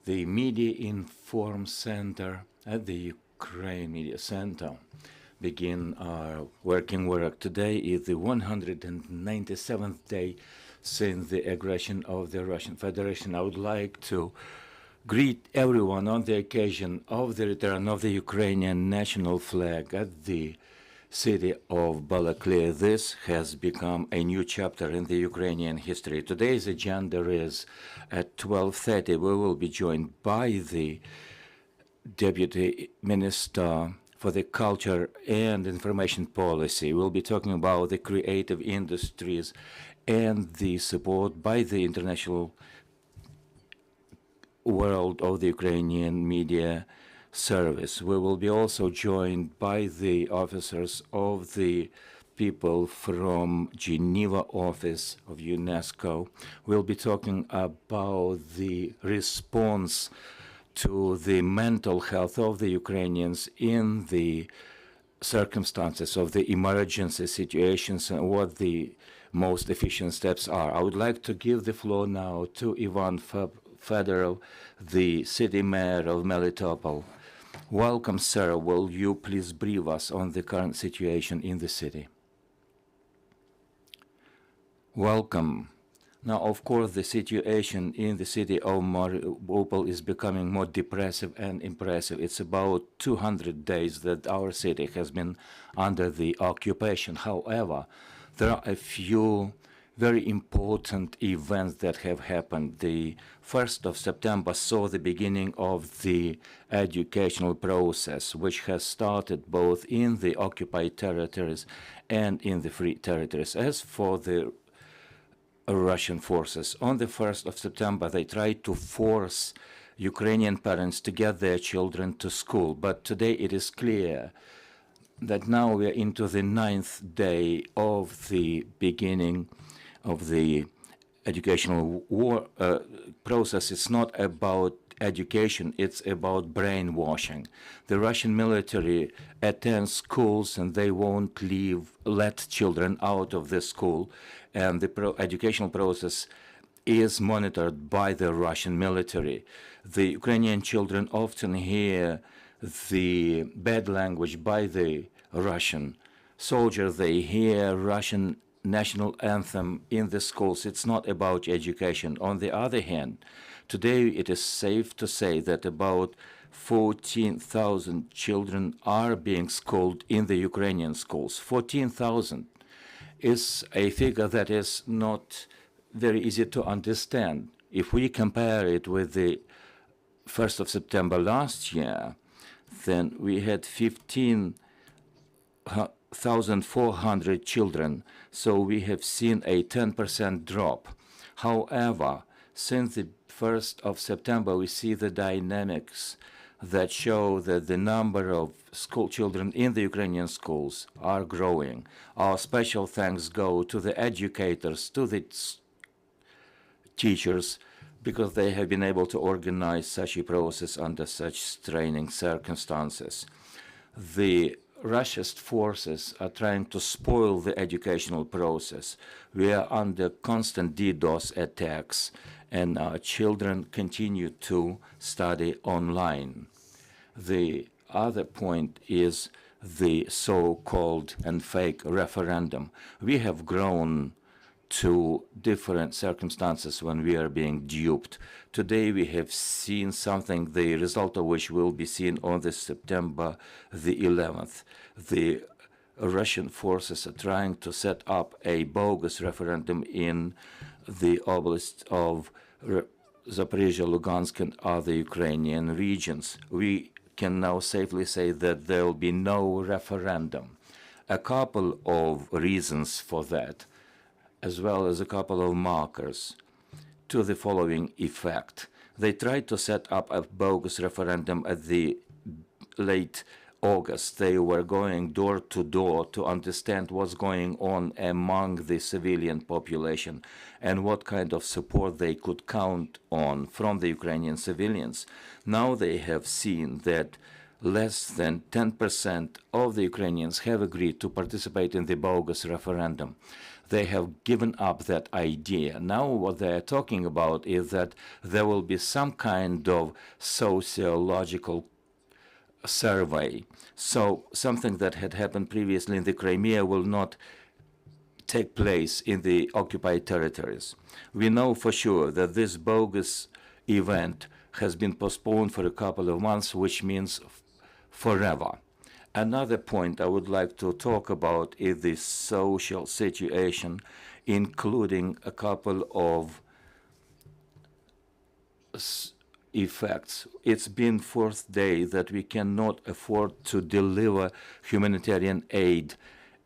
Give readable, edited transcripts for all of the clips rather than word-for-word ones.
The Media Inform Center at the Ukraine Media Center begin our working work. Today is the 197th day since the aggression of the Russian Federation. I would like to greet everyone on the occasion of the return of the Ukrainian national flag at the city of Balaklia. This has become a new chapter in the Ukrainian history. Today's agenda is at 12:30. We will be joined by the Deputy Minister for the Culture and Information Policy. We'll be talking about the creative industries and the support by the international world of the Ukrainian media service. We will be also joined by the officers of the people from Geneva office of UNESCO. We'll be talking about the response to the mental health of the Ukrainians in the circumstances of the emergency situations and what the most efficient steps are. I would like to give the floor now to Ivan Fedorov, the city mayor of Melitopol. Welcome, sir. Will you please brief us on the current situation in the city? Welcome. Now, of course, the situation in the city of Mariupol is becoming more depressive and impressive. It's about 200 days that our city has been under the occupation. However, there are a few very important events that have happened. The 1st of September saw the beginning of the educational process, which has started both in the occupied territories and in the free territories. As for the Russian forces, on the 1st of September, they tried to force Ukrainian parents to get their children to school. But today it is clear that now we are into the 9th day of the beginning of the educational war process. It's not about education, it's about brainwashing. The Russian military attends schools and they won't let children out of the school, and the educational process is monitored by the Russian military. The Ukrainian children often hear the bad language by the Russian soldiers. They hear Russian national anthem in the schools. It's not about education. On the other hand, today it is safe to say that about 14,000 children are being schooled in the Ukrainian schools. 14,000 is a figure that is not very easy to understand. If we compare it with the 1st of September last year, then we had 15,400 children, so we have seen a 10% drop. However, since the 1st of September, we see the dynamics that show that the number of school children in the Ukrainian schools are growing. Our special thanks go to the educators, to the teachers, because they have been able to organize such a process under such straining circumstances. The Russia's forces are trying to spoil the educational process. We are under constant DDoS attacks, and our children continue to study online. The other point is the so-called and fake referendum. We have grown to different circumstances when we are being duped. Today we have seen something, the result of which will be seen on the September the 11th. The Russian forces are trying to set up a bogus referendum in the oblast of Zaporizhia, Lugansk, and other Ukrainian regions. We can now safely say that there will be no referendum. A couple of reasons for that, as well as a couple of markers to the following effect. They tried to set up a bogus referendum at the late August. They were going door to door to understand what's going on among the civilian population and what kind of support they could count on from the Ukrainian civilians. Now they have seen that less than 10% of the Ukrainians have agreed to participate in the bogus referendum. they have given up that idea. Now what they are talking about is that there will be some kind of sociological survey. So something that had happened previously in the Crimea will not take place in the occupied territories. We know for sure that this bogus event has been postponed for a couple of months, which means forever. Another point I would like to talk about is the social situation, including a couple of effects. It's been fourth day that we cannot afford to deliver humanitarian aid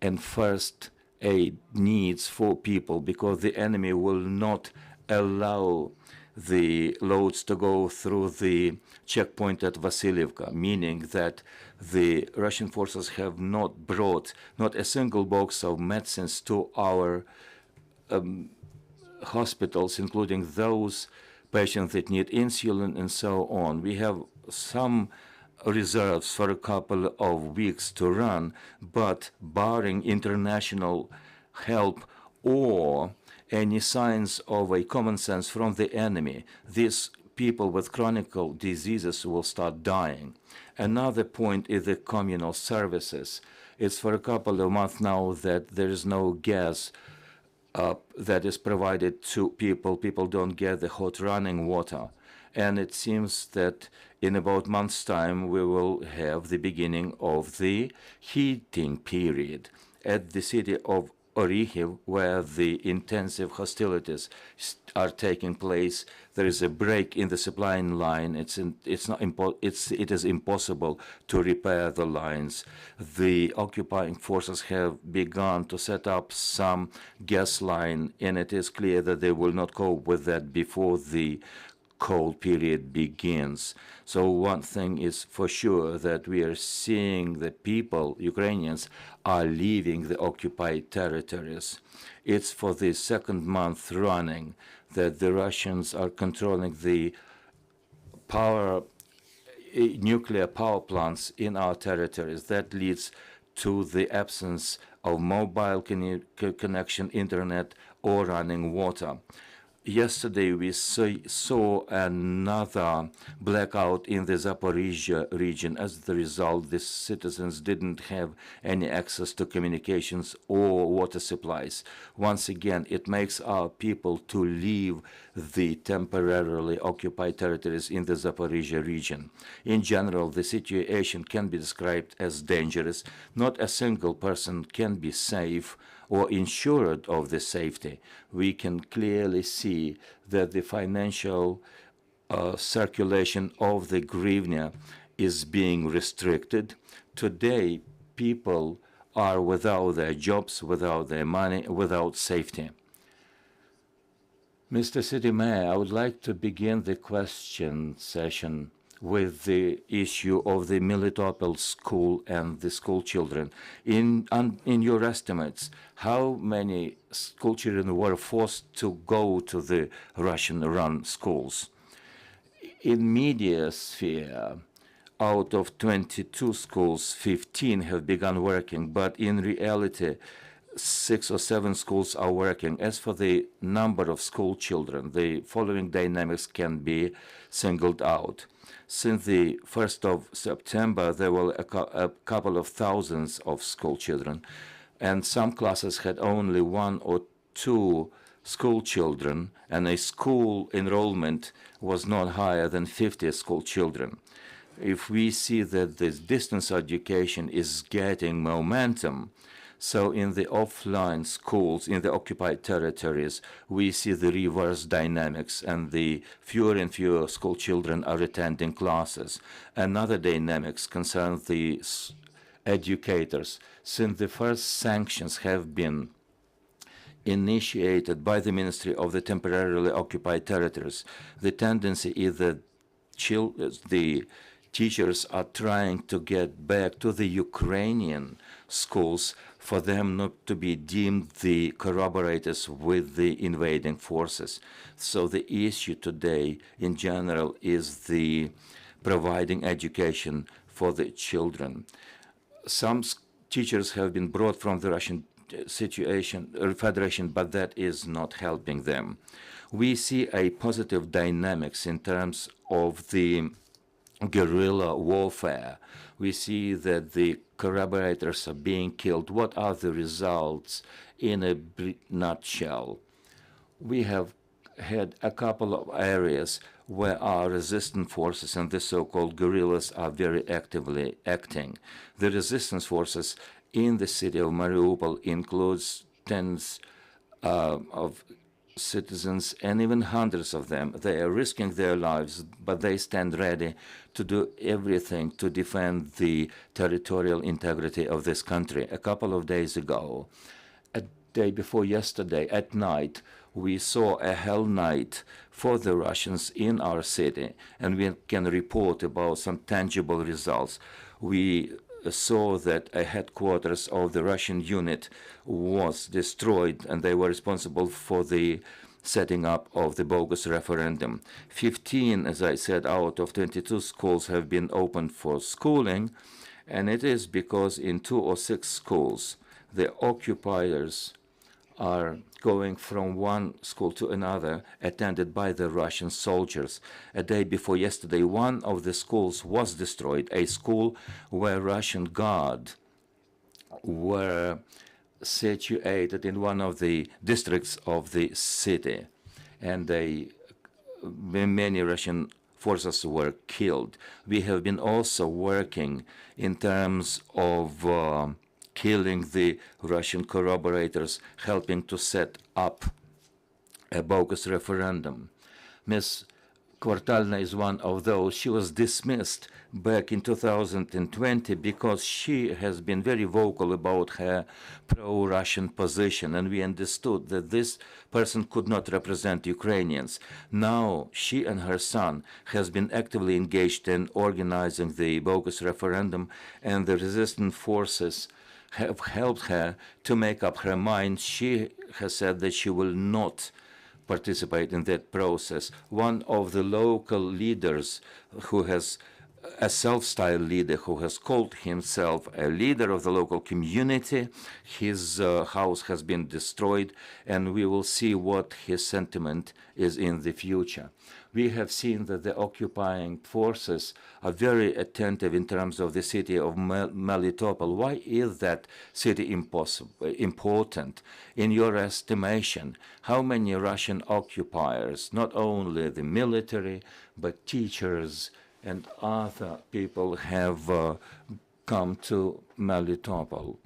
and first aid needs for people because the enemy will not allow the loads to go through the checkpoint at Vasilievka, meaning that the Russian forces have not brought not a single box of medicines to our hospitals, including those patients that need insulin and so on. We have some reserves for a couple of weeks to run, but barring international help or any signs of a common sense from the enemy, these people with chronic diseases will start dying. Another point is the communal services. It's for a couple of months now that there is no gas that is provided to people. People don't get the hot running water. And it seems that in about a month's time, we will have the beginning of the heating period. At the city of Orikhiv, where the intensive hostilities are taking place, there is a break in the supply line. It is impossible to repair the lines. The occupying forces have begun to set up some gas line, and it is clear that they will not cope with that before the cold period begins. So one thing is for sure, that we are seeing the people, Ukrainians, are leaving the occupied territories. It's for the second month running that the Russians are controlling the nuclear power plants in our territories. That leads to the absence of mobile connection, internet, or running water. Yesterday, we saw another blackout in the Zaporizhia region. As the result, the citizens didn't have any access to communications or water supplies. Once again, it makes our people to leave the temporarily occupied territories in the Zaporizhia region. In general, the situation can be described as dangerous. Not a single person can be safe or insured of the safety. We can clearly see that the financial circulation of the hryvnia is being restricted. Today, people are without their jobs, without their money, without safety. Mr. City Mayor, I would like to begin the question session with the issue of the Melitopol school and the school children. In your estimates, how many school children were forced to go to the Russian-run schools? In media sphere, out of 22 schools, 15 have begun working, but in reality, 6 or 7 schools are working. As for the number of school children, the following dynamics can be singled out. Since the 1st of September, there were a couple of thousands of school children, and some classes had only 1 or 2 school children, and a school enrollment was not higher than 50 school children. If we see that this distance education is getting momentum, so in the offline schools, in the occupied territories, we see the reverse dynamics, and the fewer and fewer school children are attending classes. Another dynamics concerns the educators. Since the first sanctions have been initiated by the Ministry of the Temporarily Occupied Territories, the tendency is that the teachers are trying to get back to the Ukrainian schools for them not to be deemed the corroborators with the invading forces. So the issue today in general is the providing education for the children. Some teachers have been brought from the Russian Federation, but that is not helping them. We see a positive dynamics in terms of the guerrilla warfare. We see that the collaborators are being killed. What are the results in a nutshell? We have had a couple of areas where our resistance forces and the so-called guerrillas are very actively acting. The resistance forces in the city of Mariupol includes tens of citizens and even hundreds of them. They are risking their lives, but they stand ready to do everything to defend the territorial integrity of this country. A couple of days ago, a day before yesterday at night, we saw a hell night for the Russians in our city, and we can report about some tangible results. We saw that a headquarters of the Russian unit was destroyed, and they were responsible for the setting up of the bogus referendum. 15, as I said, out of 22 schools have been opened for schooling, and it is because in 2 or 6 schools, the occupiers are going from one school to another, attended by the Russian soldiers. A day before yesterday, one of the schools was destroyed, a school where Russian guards were situated in one of the districts of the city, and many Russian forces were killed. We have been also working in terms of killing the Russian collaborators, helping to set up a bogus referendum. Ms. Kvartalna is one of those. She was dismissed back in 2020 because she has been very vocal about her pro-Russian position, and we understood that this person could not represent Ukrainians. Now she and her son has been actively engaged in organizing the bogus referendum, and the resistance forces have helped her to make up her mind. She has said that she will not participate in that process. One of the local leaders who has a self-styled leader who has called himself a leader of the local community. His house has been destroyed, and we will see what his sentiment is in the future. We have seen that the occupying forces are very attentive in terms of the city of Melitopol. Why is that city important? In your estimation, how many Russian occupiers, not only the military, but teachers and other people have come to Melitopol?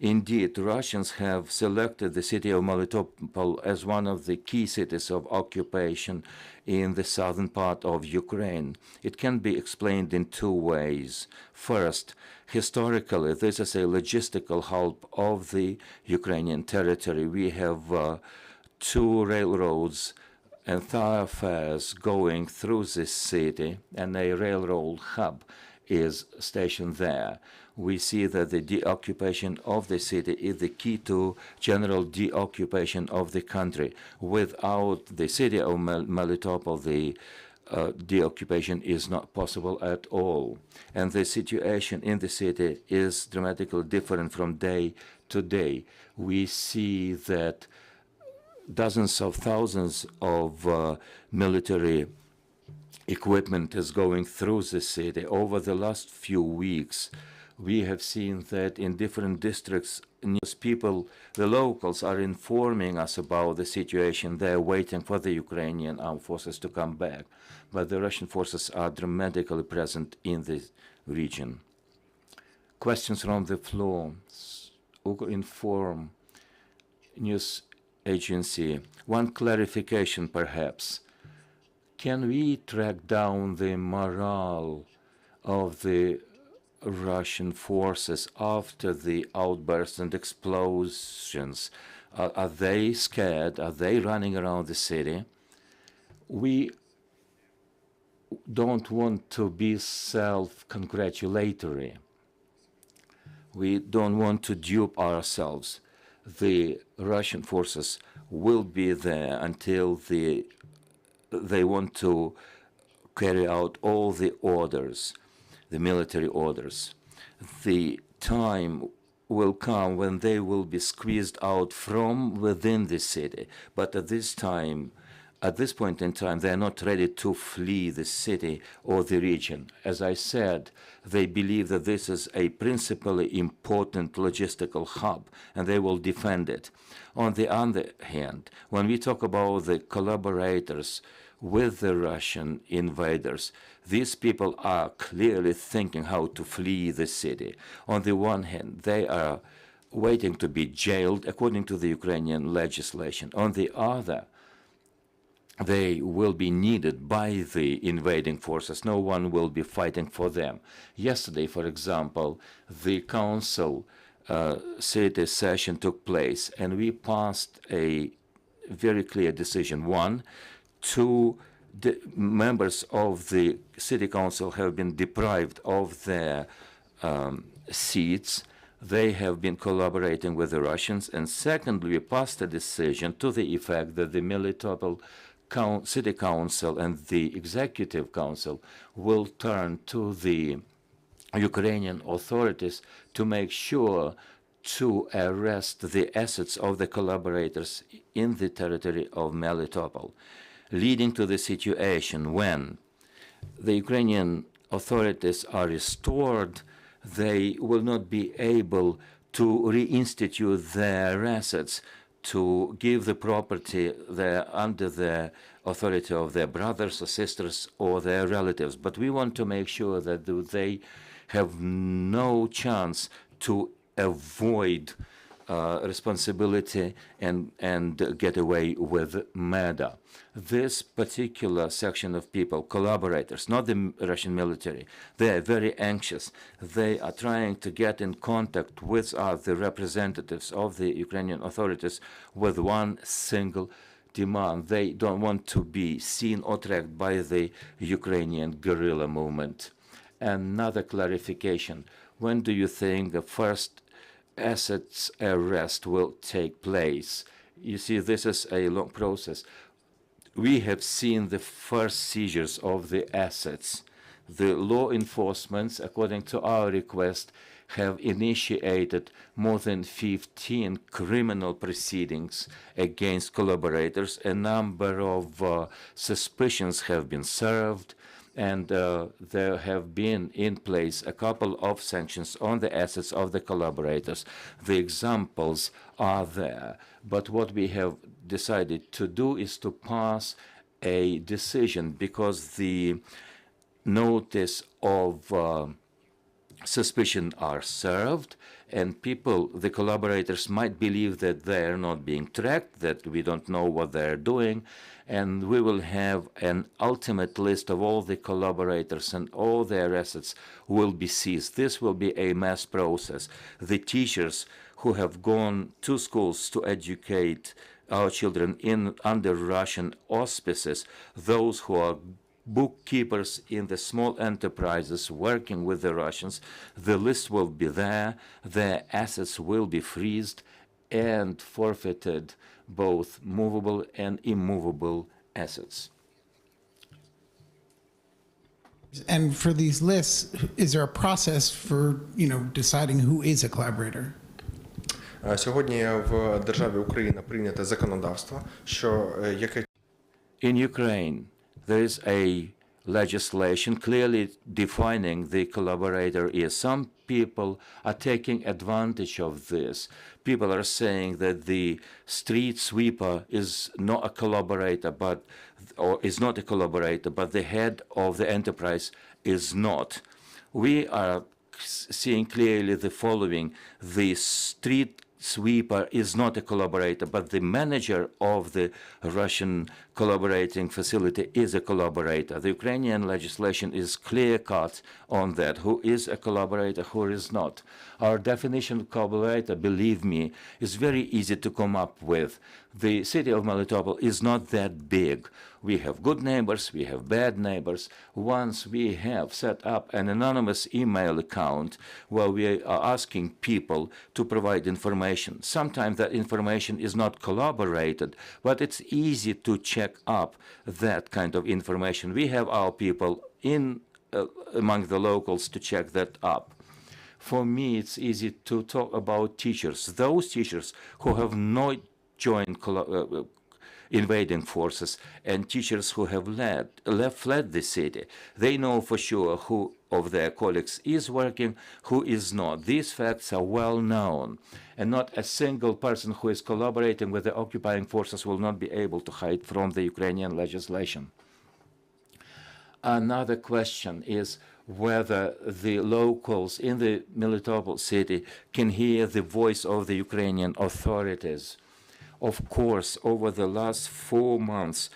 Indeed, Russians have selected the city of Melitopol as one of the key cities of occupation in the southern part of Ukraine. It can be explained in 2 ways. First, historically, this is a logistical hub of the Ukrainian territory. We have 2 railroads and thoroughfares going through this city, and a railroad hub is stationed there. We see that the deoccupation of the city is the key to general deoccupation of the country. Without the city of Melitopol, the deoccupation is not possible at all. And the situation in the city is dramatically different from day to day. We see that dozens of thousands of military equipment is going through the city. Over the last few weeks, we have seen that in different districts, people, the locals, are informing us about the situation. They're waiting for the Ukrainian armed forces to come back. But the Russian forces are dramatically present in this region. Questions from the floor. Inform news agency. One clarification, perhaps. Can we track down the morale of the Russian forces after the outbursts and explosions? Are they scared? Are they running around the city? We don't want to be self-congratulatory. We don't want to dupe ourselves. The Russian forces will be there until they want to carry out all the orders, the military orders. The time will come when they will be squeezed out from within the city. But at this point in time, they are not ready to flee the city or the region. As I said, they believe that this is a principally important logistical hub, and they will defend it. On the other hand, when we talk about the collaborators with the Russian invaders, these people are clearly thinking how to flee the city. On the one hand, they are waiting to be jailed according to the Ukrainian legislation. On the other, they will be needed by the invading forces. No one will be fighting for them. Yesterday, for example, the council city session took place, and we passed a very clear decision. One, two members of the city council have been deprived of their seats. They have been collaborating with the Russians. And secondly, we passed a decision to the effect that the Melitopol City Council and the Executive Council will turn to the Ukrainian authorities to make sure to arrest the assets of the collaborators in the territory of Melitopol, leading to the situation when the Ukrainian authorities are restored, they will not be able to reinstitute their assets, to give the property under the authority of their brothers or sisters or their relatives. But we want to make sure that they have no chance to avoid responsibility and get away with murder. This particular section of people, collaborators, not the Russian military, they are very anxious. They are trying to get in contact with the representatives of the Ukrainian authorities with one single demand. They don't want to be seen or tracked by the Ukrainian guerrilla movement. Another clarification. When do you think the first assets arrest will take place? You see, this is a long process. We have seen the first seizures of the assets. The law enforcement, according to our request, have initiated more than 15 criminal proceedings against collaborators. A number of suspicions have been served, and there have been in place a couple of sanctions on the assets of the collaborators. The examples are there. But what we have decided to do is to pass a decision, because the notice of suspicion are served, and people, the collaborators, might believe that they are not being tracked, that we don't know what they're doing, and we will have an ultimate list of all the collaborators, and all their assets will be seized. This will be a mass process. The teachers who have gone to schools to educate our children under Russian auspices, those who are bookkeepers in the small enterprises working with the Russians, the list will be there. Their assets will be freezed and forfeited, both movable and immovable assets. And for these lists, is there a process for, deciding who is a collaborator? Сьогодні в державі Україна прийнято законодавство, що яке In Ukraine, there is a legislation clearly defining the collaborator is. Some people are taking advantage of this. People are saying that the street sweeper is not a collaborator, but the head of the enterprise is not. We are seeing clearly the following: the street sweeper is not a collaborator, but the manager of the Russian collaborating facility is a collaborator. The Ukrainian legislation is clear-cut on that, who is a collaborator, who is not. Our definition of collaborator, believe me, is very easy to come up with. The city of Melitopol is not that big. We have good neighbors, we have bad neighbors. Once we have set up an anonymous email account where we are asking people to provide information. Sometimes that information is not corroborated, but it's easy to check up that kind of information. We have our people among the locals to check that up. For me, it's easy to talk about teachers, those teachers who have not joined invading forces, and teachers who have fled the city. They know for sure who of their colleagues is working, who is not. These facts are well known, and not a single person who is collaborating with the occupying forces will not be able to hide from the Ukrainian legislation. Another question is whether the locals in the Melitopol city can hear the voice of the Ukrainian authorities. Of course, over the last 4 months,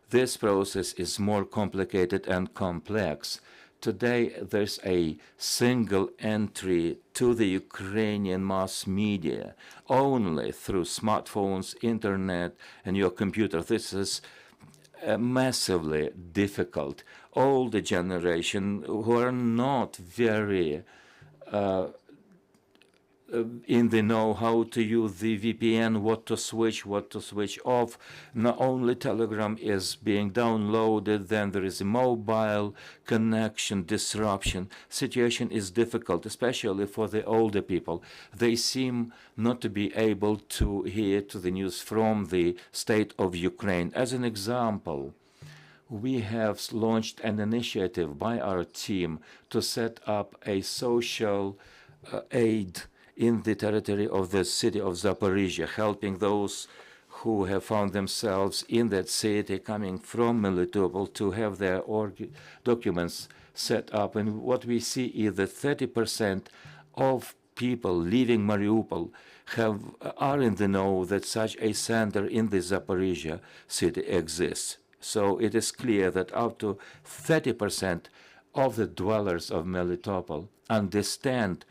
this process is more complicated and complex. Today, there's a single entry to the Ukrainian mass media only through smartphones, internet, and your computer. This is massively difficult. Older generation who are not very in the know how to use the VPN, what to switch off. Not only Telegram is being downloaded, then there is a mobile connection disruption. Situation is difficult, especially for the older people. They seem not to be able to hear to the news from the state of Ukraine. As an example, we have launched an initiative by our team to set up a social aid in the territory of the city of Zaporizhia, helping those who have found themselves in that city coming from Melitopol to have their documents set up. And what we see is that 30% of people leaving Mariupol are in the know that such a center in the Zaporizhia city exists. So it is clear that up to 30% of the dwellers of Melitopol understand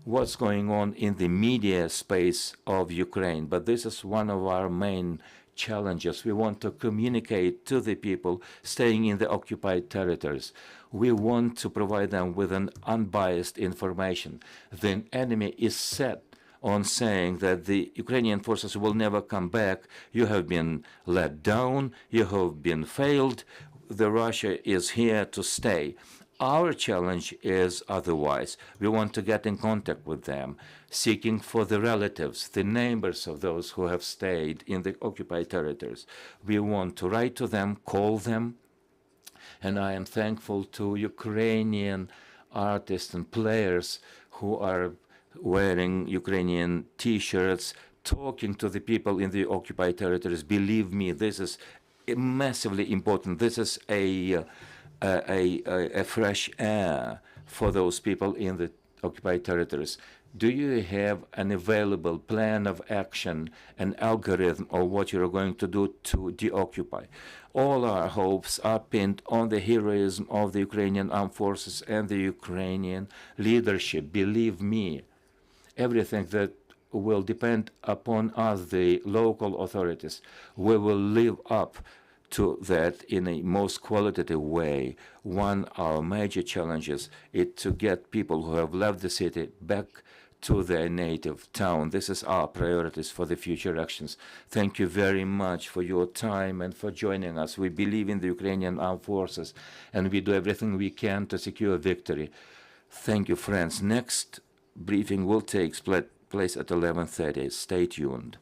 what's going on in the media space of Ukraine. But this is one of our main challenges. We want to communicate to the people staying in the occupied territories. We want to provide them with an unbiased information. The enemy is set on saying that the Ukrainian forces will never come back. You have been let down. You have been failed. The Russia is here to stay. Our challenge is otherwise. We want to get in contact with them, seeking for the relatives, the neighbors of those who have stayed in the occupied territories. We want to write to them, call them, and I am thankful to Ukrainian artists and players who are wearing Ukrainian T-shirts, talking to the people in the occupied territories. Believe me, this is massively important. This is a fresh air for those people in the occupied territories. Do you have an available plan of action, an algorithm of what you're going to do to deoccupy? All our hopes are pinned on the heroism of the Ukrainian armed forces and the Ukrainian leadership. Believe me, everything that will depend upon us, the local authorities. We will live up to that in a most qualitative way. One of our major challenges is to get people who have left the city back to their native town. This is our priorities for the future actions. Thank you very much for your time and for joining us. We believe in the Ukrainian armed forces, and we do everything we can to secure victory. Thank you, friends. Next briefing will take place at 11:30. Stay tuned.